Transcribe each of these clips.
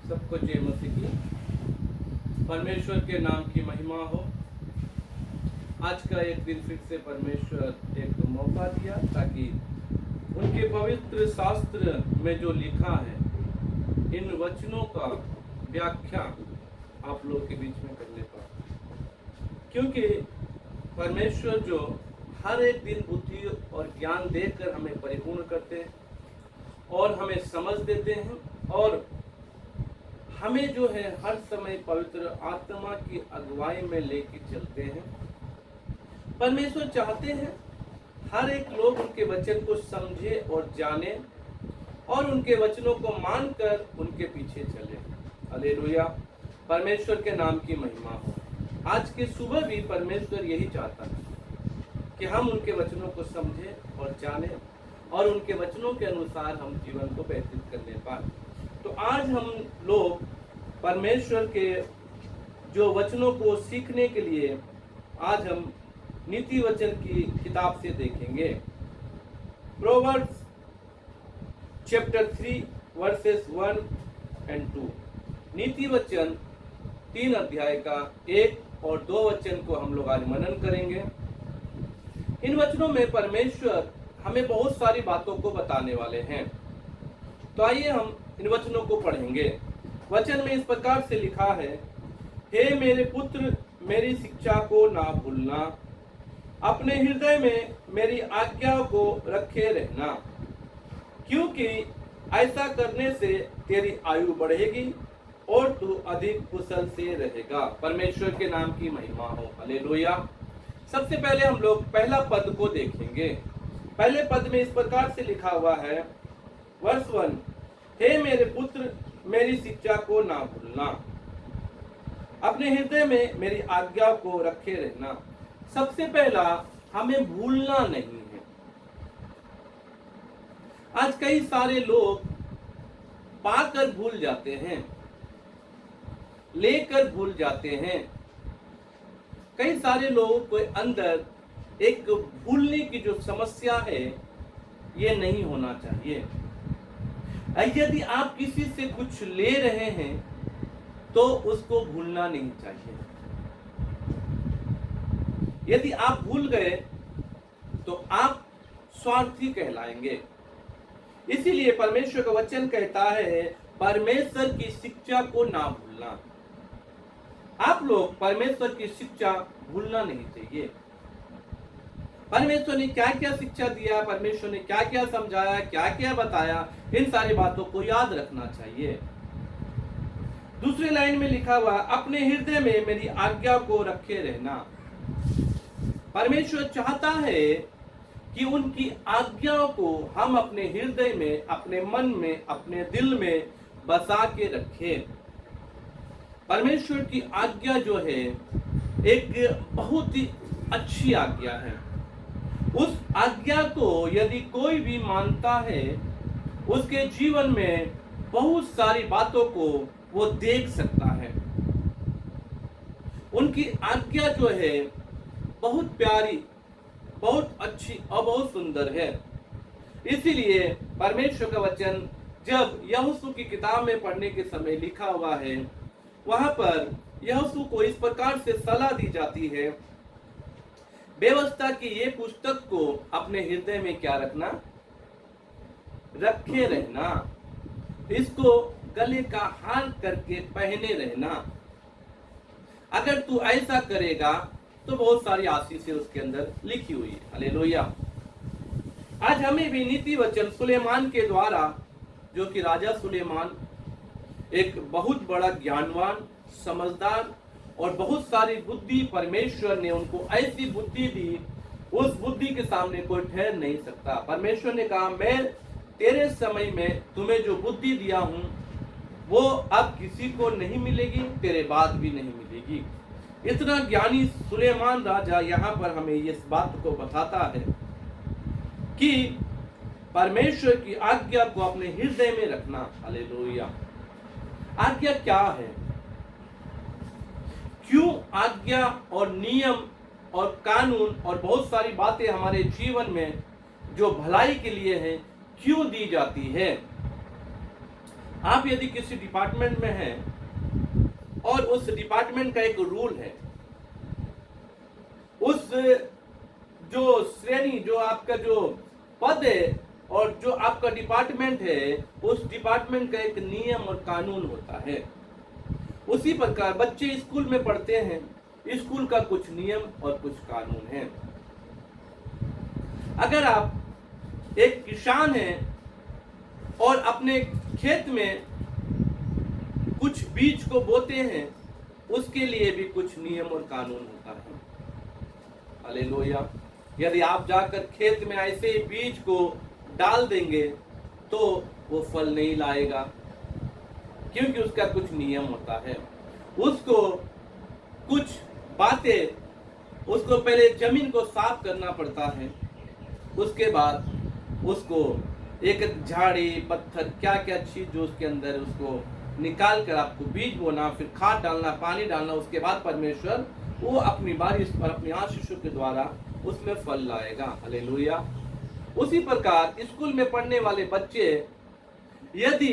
सबको जय मसीह की। परमेश्वर के नाम की महिमा हो। आज का एक दिन फिर से परमेश्वर एक मौका दिया ताकि उनके पवित्र शास्त्र में जो लिखा है इन वचनों का व्याख्या आप लोग के बीच में करने पाए, क्योंकि परमेश्वर जो हर एक दिन बुद्धि और ज्ञान देकर हमें परिपूर्ण करते हैं और हमें समझ देते हैं और हमें जो है हर समय पवित्र आत्मा की अगुवाई में लेके चलते हैं। परमेश्वर चाहते हैं हर एक लोग उनके वचन को समझे और जाने और उनके वचनों को मानकर उनके पीछे चले। हालेलुया, परमेश्वर के नाम की महिमा हो। आज के सुबह भी परमेश्वर यही चाहता है कि हम उनके वचनों को समझें और जानें और उनके वचनों के अनुसार हम जीवन को व्यतीत करने पाए। तो आज हम लोग परमेश्वर के जो वचनों को सीखने के लिए आज हम नीति वचन की किताब से देखेंगे। Proverbs chapter 3 versus 1 and 2। नीति वचन 3 अध्याय का 1 और 2 वचन को हम लोग आज मनन करेंगे। इन वचनों में परमेश्वर हमें बहुत सारी बातों को बताने वाले हैं। तो आइए हम इन वचनों को पढ़ेंगे। वचन में इस प्रकार से लिखा है, हे मेरे पुत्र, मेरी शिक्षा को ना भूलना, अपने हृदय में मेरी आज्ञा को रखे रहना, क्योंकि ऐसा करने से तेरी आयु बढ़ेगी और तू अधिक कुशल से रहेगा। परमेश्वर के नाम की महिमा हो। हालेलुया। सबसे पहले हम लोग पहला पद को देखेंगे। पहले पद में इस प्रकार से लिखा हुआ है, वर्ष 1, हे मेरे पुत्र, मेरी शिक्षा को ना भूलना, अपने हृदय में मेरी आज्ञा को रखे रहना। सबसे पहला हमें भूलना नहीं है। आज कई सारे लोग पाकर भूल जाते हैं, लेकर भूल जाते हैं। कई सारे लोगों के अंदर एक भूलने की जो समस्या है ये नहीं होना चाहिए। यदि आप किसी से कुछ ले रहे हैं तो उसको भूलना नहीं चाहिए। यदि आप भूल गए तो आप स्वार्थी कहलाएंगे। इसीलिए परमेश्वर का वचन कहता है, परमेश्वर की शिक्षा को ना भूलना। आप लोग परमेश्वर की शिक्षा भूलना नहीं चाहिए। परमेश्वर ने क्या क्या शिक्षा दिया, परमेश्वर ने क्या क्या समझाया, क्या क्या बताया, इन सारी बातों को याद रखना चाहिए। दूसरी लाइन में लिखा हुआ, अपने हृदय में मेरी आज्ञा को रखे रहना। परमेश्वर चाहता है कि उनकी आज्ञाओं को हम अपने हृदय में, अपने मन में, अपने दिल में बसा के रखें। परमेश्वर की आज्ञा जो है एक बहुत ही अच्छी आज्ञा है। उस आज्ञा को यदि कोई भी मानता है, उसके जीवन में बहुत सारी बातों को वो देख सकता है। उनकी आज्ञा जो है बहुत प्यारी, बहुत अच्छी और बहुत सुंदर है। इसीलिए परमेश्वर का वचन जब यहोशू की किताब में पढ़ने के समय लिखा हुआ है, वहां पर यहोशू को इस प्रकार से सलाह दी जाती है, व्यवस्था की ये पुस्तक को अपने हृदय में क्या रखना, रखे रहना, इसको गले का हार करके पहने रहना। अगर तू ऐसा करेगा तो बहुत सारी आशीषें उसके अंदर लिखी हुई है। हालेलुया। आज हमें भी नीति वचन सुलेमान के द्वारा, जो कि राजा सुलेमान एक बहुत बड़ा ज्ञानवान, समझदार और बहुत सारी बुद्धि, परमेश्वर ने उनको ऐसी बुद्धि दी, उस बुद्धि के सामने कोई ठहर नहीं सकता। परमेश्वर ने कहा, मैं तेरे समय में तुम्हें जो बुद्धि दिया हूं वो अब किसी को नहीं मिलेगी, तेरे बाद भी नहीं मिलेगी। इतना ज्ञानी सुलेमान राजा यहाँ पर हमें इस बात को बताता है कि परमेश्वर की आज्ञा को अपने हृदय में रखना। हालेलुया। आज्ञा क्या है? क्यों आज्ञा और नियम और कानून और बहुत सारी बातें हमारे जीवन में जो भलाई के लिए है क्यों दी जाती है? आप यदि किसी डिपार्टमेंट में हैं और उस डिपार्टमेंट का एक रूल है, उस जो श्रेणी, जो आपका जो पद है और जो आपका डिपार्टमेंट है, उस डिपार्टमेंट का एक नियम और कानून होता है। उसी प्रकार बच्चे स्कूल में पढ़ते हैं, स्कूल का कुछ नियम और कुछ कानून है। अगर आप एक किसान हैं और अपने खेत में कुछ बीज को बोते हैं, उसके लिए भी कुछ नियम और कानून होता है। हालेलुया। यदि आप जाकर खेत में ऐसे ही बीज को डाल देंगे तो वो फल नहीं लाएगा, क्योंकि उसका कुछ नियम होता है। उसको कुछ बातें, उसको पहले जमीन को साफ करना पड़ता है, उसके बाद उसको एक झाड़ी पत्थर क्या क्या चीज जो उसके अंदर, उसको निकाल कर आपको बीज बोना, फिर खाद डालना, पानी डालना, उसके बाद परमेश्वर वो अपनी बारिश पर अपनी आशीषों के द्वारा उसमें फल लाएगा। हालेलुया। उसी प्रकार स्कूल में पढ़ने वाले बच्चे, यदि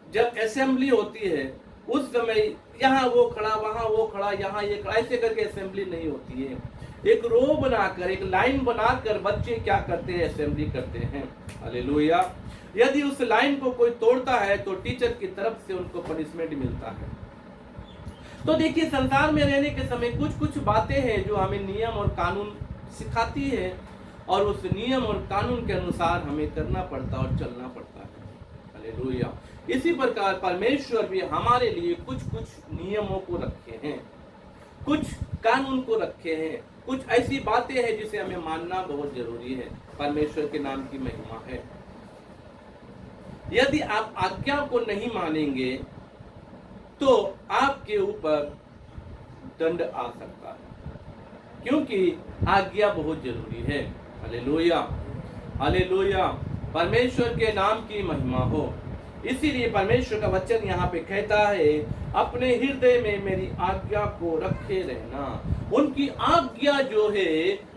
जब असेंबली होती है उस समय यहाँ वो खड़ा, वहां वो खड़ा, यहाँ ये खड़ा, ऐसे करके असेंबली नहीं होती है। एक रो बनाकर, एक लाइन बनाकर बच्चे क्या करते हैं, असेंबली करते हैं। हालेलुया। यदि उस लाइन को कोई तोड़ता है तो टीचर की तरफ से उनको पनिशमेंट मिलता है। तो देखिए, संसार में रहने के समय कुछ कुछ बातें हैं जो हमें नियम और कानून सिखाती है, और उस नियम और कानून के अनुसार हमें करना पड़ता और चलना पड़ता है। हालेलुया। इसी प्रकार परमेश्वर भी हमारे लिए कुछ कुछ नियमों को रखे हैं, कुछ कानून को रखे हैं, कुछ ऐसी बातें हैं जिसे हमें मानना बहुत जरूरी है। परमेश्वर के नाम की महिमा है। यदि आप आज्ञा को नहीं मानेंगे तो आपके ऊपर दंड आ सकता है, क्योंकि आज्ञा बहुत जरूरी है। Hallelujah, hallelujah. परमेश्वर के नाम की महिमा हो। इसीलिए परमेश्वर का वचन यहाँ पे कहता है, अपने हृदय में मेरी आज्ञा को रखे रहना। उनकी आज्ञा जो है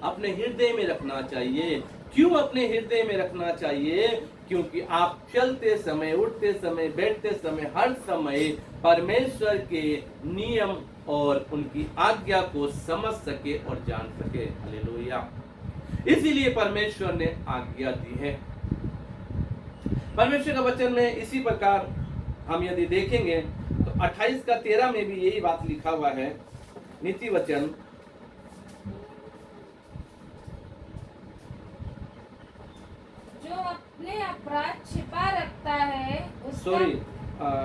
अपने हृदय में रखना चाहिए। क्यों अपने हृदय में रखना चाहिए? क्योंकि आप चलते समय, उठते समय, बैठते समय, हर समय परमेश्वर के नियम और उनकी आज्ञा को समझ सके और जान सके। हालेलुया। इसीलिए परमेश्वर ने आज्ञा दी है। परमेश्वर का वचन में इसी प्रकार हम यदि देखेंगे तो 28 का 13 में भी यही बात लिखा हुआ है। नीति वचन जो अपने अपराध छिपा रखता है उसका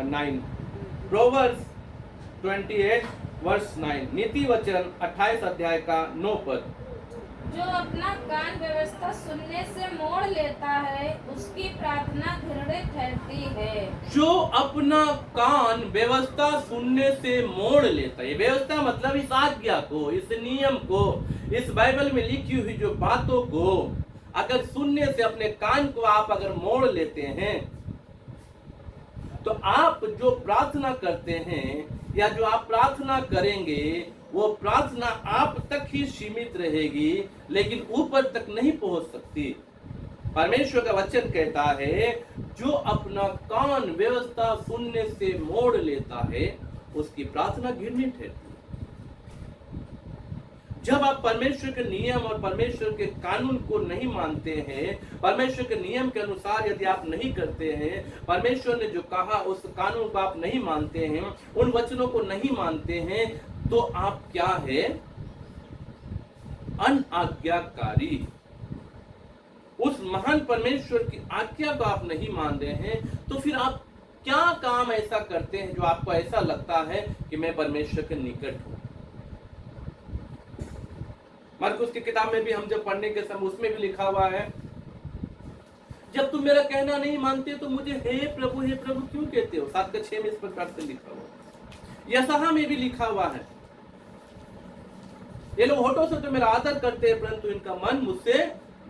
9 प्रोवर्ब्स 28 वर्स 9, नीति वचन 28 अध्याय का 9 पद। जो अपना कान व्यवस्था सुनने से मोड़ लेता है उसकी प्रार्थना घृणित ठहरती है। जो अपना कान व्यवस्था सुनने से मोड़ लेता है, व्यवस्था मतलब इस आज्ञा को, इस नियम को, इस बाइबल में लिखी हुई जो बातों को अगर सुनने से अपने कान को आप अगर मोड़ लेते हैं तो आप जो प्रार्थना करते हैं या जो आप प्रार्थना करेंगे वो प्रार्थना आप तक ही सीमित रहेगी, लेकिन ऊपर तक नहीं पहुंच सकती। परमेश्वर का वचन कहता है, जो अपना कान व्यवस्था सुनने से मोड़ लेता है उसकी प्रार्थना घृणित है। जब आप परमेश्वर के नियम और परमेश्वर के कानून को नहीं मानते हैं, परमेश्वर के नियम के अनुसार यदि आप नहीं करते हैं, परमेश्वर ने जो कहा उस कानून को आप नहीं मानते हैं, उन वचनों को नहीं मानते हैं, तो आप क्या है? अनाज्ञाकारी। उस महान परमेश्वर की आज्ञा को आप नहीं मान रहे हैं, तो फिर आप क्या काम ऐसा करते हैं जो आपको ऐसा लगता है कि मैं परमेश्वर के निकट हूं। मरकुस की किताब में भी हम जब पढ़ने के समय उसमें भी लिखा हुआ है, जब तुम मेरा कहना नहीं मानते तो मुझे हे प्रभु क्यों कहते हो। 7:6 में इस प्रकार से लिखा हुआ। यशायाह में भी लिखा हुआ है, ये लोग होठों से तो मेरा आदर करते हैं परंतु इनका मन मुझसे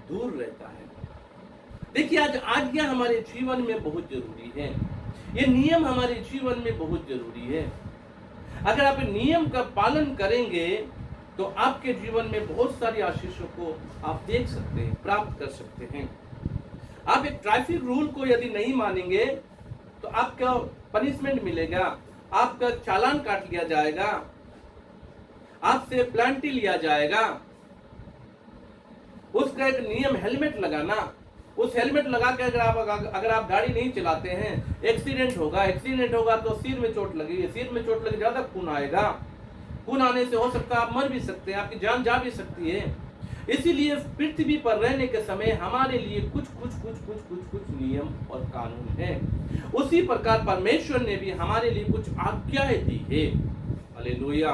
दूर रहता है। देखिए, आज आज्ञा हमारे जीवन में बहुत जरूरी है, ये नियम हमारे जीवन में बहुत जरूरी है। अगर आप नियम का पालन करेंगे तो आपके जीवन में बहुत सारी आशीषों को आप देख सकते हैं, प्राप्त कर सकते हैं। आप एक ट्रैफिक रूल को यदि नहीं मानेंगे तो आपका पनिशमेंट मिलेगा, आपका चालान काट लिया जाएगा, आपसे प्लांटी लिया जाएगा। उसका एक नियम हेलमेट लगाना, उस हेलमेट लगा के अगर आप गाड़ी नहीं चलाते हैं, एक्सीडेंट होगा तो सिर में चोट लगेगी, ज्यादा खून आएगा, खून आने से हो सकता है आप मर भी सकते हैं, आपकी जान जा भी सकती है। इसीलिए पृथ्वी पर रहने के समय हमारे लिए कुछ नियम और कानून हैं। उसी प्रकार परमेश्वर ने भी हमारे लिए कुछ आज्ञाएं दी है। हालेलुया,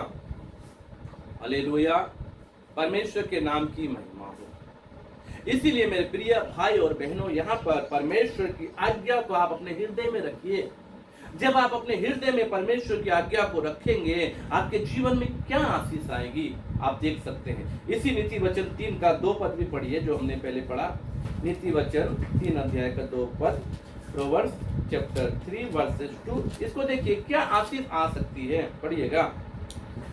हालेलुया, परमेश्वर के नाम की महिमा हो। इसीलिए मेरे प्रिय भाई और बहनों, यहाँ पर परमेश्वर की आज्ञा को आप अपने हृदय में रखिए। जब आप अपने हृदय में परमेश्वर की आज्ञा को रखेंगे, आपके जीवन में क्या आशीष आएगी आप देख सकते हैं। इसी नीति वचन 3 का 2 पद भी पढ़िए जो हमने पहले पढ़ा। नीति वचन 3 अध्याय का 2 पद, प्रोवर्ब्स चैप्टर 3 वर्सेस 2। इसको देखिए क्या आशीष आ सकती है, पढ़िएगा।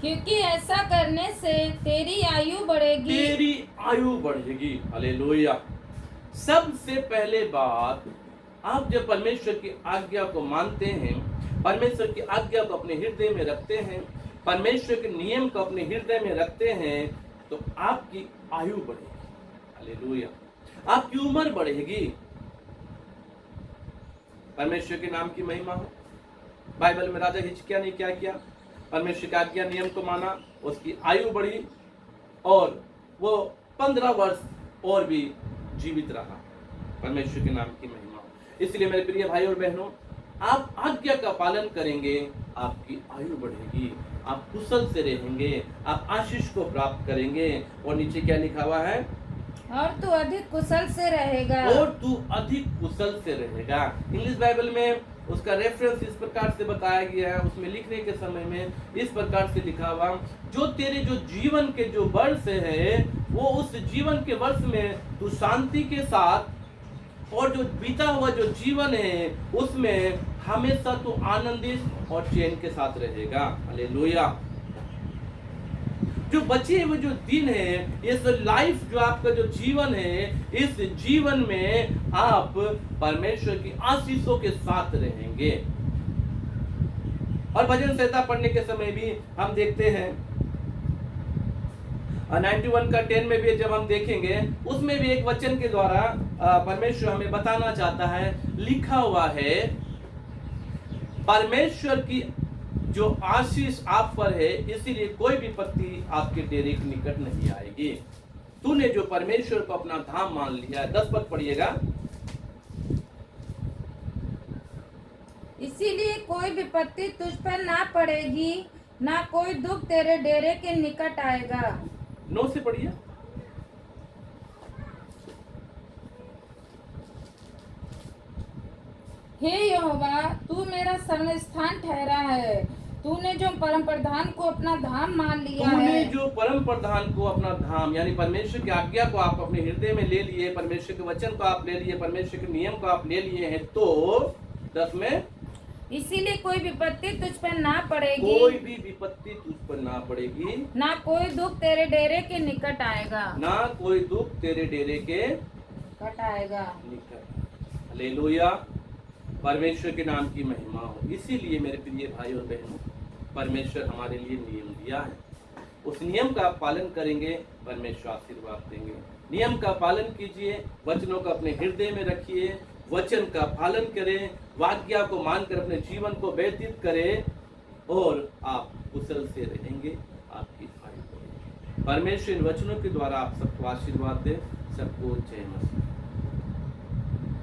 क्योंकि ऐसा करने से तेरी आयु बढ़ेगी, तेरी आयु बढ़ेगी। हालेलुया। सबसे पहले बात, आप जब परमेश्वर की आज्ञा को मानते हैं, परमेश्वर की आज्ञा को अपने हृदय में रखते हैं, परमेश्वर के नियम को अपने हृदय में रखते हैं, तो आपकी आयु बढ़ेगी। हालेलुया। आपकी उम्र बढ़ेगी। परमेश्वर के नाम की महिमा हो। बाइबल में राजा हिजकिय्याह ने क्या किया? परमेश्वर की आज्ञा नियम को माना, उसकी आयु बढ़ी और वो 15 वर्ष और भी जीवित रहा। परमेश्वर के नाम की महिमा। इसलिए मेरे प्रिय भाई और बहनों, आप आज्ञा का पालन करेंगे, आपकी आयु बढ़ेगी, आप कुशल से रहेंगे, आप आशीष को प्राप्त करेंगे। और नीचे क्या लिखा हुआ है? और तू अधिक कुशल से रहेगा। और तू अधिक कुशल से रहेगा। इंग्लिश बाइबल में उसका रेफरेंस इस प्रकार से बताया गया है, उसमें लिखने के समय में इस प्रकार से लिखा हुआ, जो तेरे जो जीवन के जो वर्ष है, वो उस जीवन के वर्ष में तू शांति के साथ, और जो बीता हुआ जो जीवन है उसमें हमेशा तू आनंदित और चैन के साथ रहेगा। हालेलुया। जो बचे हुए जो दिन है, ये लाइफ जो आपका जो जीवन है, इस जीवन में आप परमेश्वर की आशीषों के साथ रहेंगे। और भजन संहिता पढ़ने के समय भी हम देखते हैं 91 का 10 में भी जब हम देखेंगे, उसमें भी एक वचन के द्वारा परमेश्वर हमें बताना चाहता है, लिखा हुआ है, परमेश्वर की जो आशीष आप पर है, इसीलिए कोई विपत्ति आपके डेरे के निकट नहीं आएगी। तूने जो परमेश्वर को अपना धाम मान लिया है। 10 पद पढ़िएगा। इसीलिए कोई विपत्ति तुझ पर ना पड़ेगी, ना कोई दुख तेरे डेरे के निकट आएगा। 9 से पढ़िए। हे यहोवा, तू मेरा शरण स्थान ठहरा है। तूने जो परम प्रधान को अपना धाम मान लिया है। तूने जो परम प्रधान को अपना धाम, यानी परमेश्वर की आज्ञा को आप अपने हृदय में ले लिए, परमेश्वर के वचन को आप ले लिए, परमेश्वर के नियम को आप ले लिए हैं, तो 10 में, इसीलिए कोई विपत्ति तुझ पर ना पड़ेगी, कोई भी विपत्ति तुझ पर ना पड़ेगी, ना कोई दुख तेरे डेरे के निकट आएगा, ना कोई दुख तेरे डेरे के निकट आएगा। निकट। हालेलुया। परमेश्वर के नाम की महिमा हो। इसीलिए मेरे प्रिय भाई और बहनों, परमेश्वर हमारे लिए नियम दिया है, उस नियम का आप पालन करेंगे, परमेश्वर आशीर्वाद देंगे। नियम का पालन कीजिए, वचनों को अपने हृदय में रखिए, वचन का पालन करें, वाक्या को मानकर अपने जीवन को व्यतीत करें, और आप कुशल से रहेंगे, आपकी आयु बढ़ेगी। परमेश्वर इन वचनों के द्वारा आप सबको आशीर्वाद दे। सबको जय मसीह।